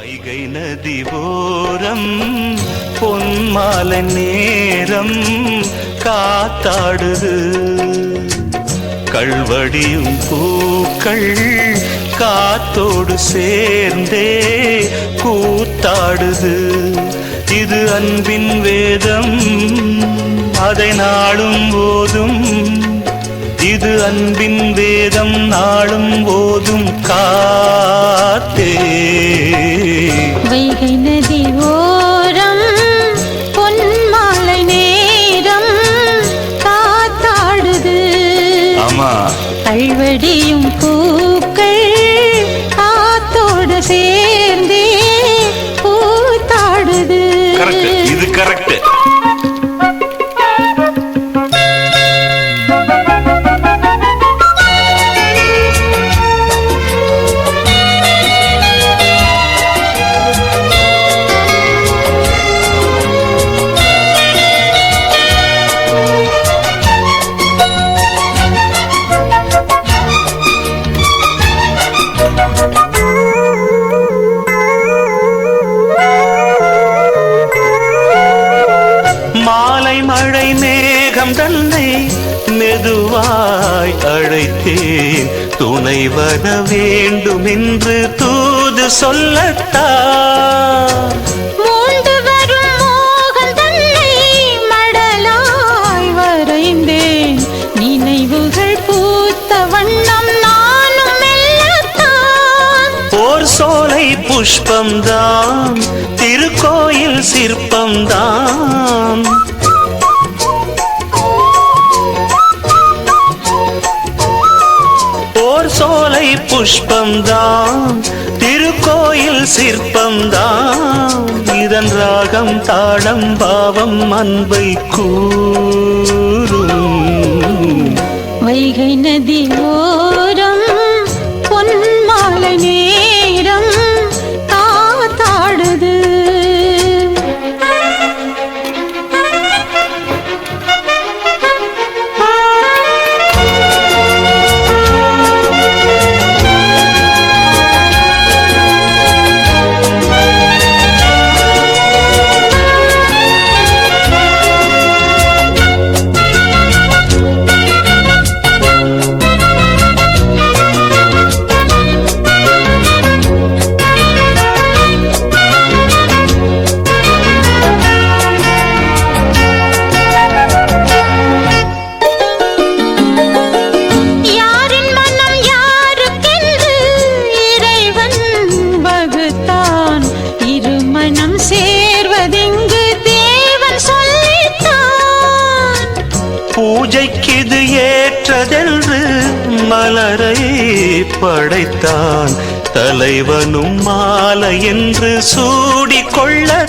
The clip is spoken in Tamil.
வைகை நதி ஓரம் பொன்மாலை நேரம் காத்தாடுது, கள்வடியும் பூக்கள் காத்தோடு சேர்ந்தே கூத்தாடுது. இது அன்பின் வேதம், அதை நாளும் போதும். இது அன்பின் வேதம், நாளும் போதும் காத்தே. வைகை நதி ஓரம் பொன்மாலை நேரம் காத்தாடுது, ஆமா கள்வடியும் பூக்கள் காத்தோடு சேர்ந்தே கூத்தாடுது. இது கரெக்ட். மாலை மழை மேகம் தன்னை மெதுவாய் அழைத்தேன், துணை வர வேண்டும் என்று தூது சொல்லத்தான். மூண்டு வரும் மோகம் தன்னை மடலாய் வரைந்தேன், நினைவுகள் பூத்த வண்ணம் நானும் மெல்லத்தான். ஓர் சோலை புஷ்பம்தான், திருக்கோயில் சிற்பம்தான். ஓர் சோலை புஷ்பம்தான், திருக்கோயில் சிற்பம்தான். இதன் ராகம் தாளம் பாவம் அன்பை கூறும். வைகை நதி ஓரம் பொன்மாலை நேரம் காத்தாடுது. பூஜைக்கிது ஏற்றதென்று மலரை படைத்தான், தலைவனும் மாலை என்று சூடிக்கொள்ளத்தான்.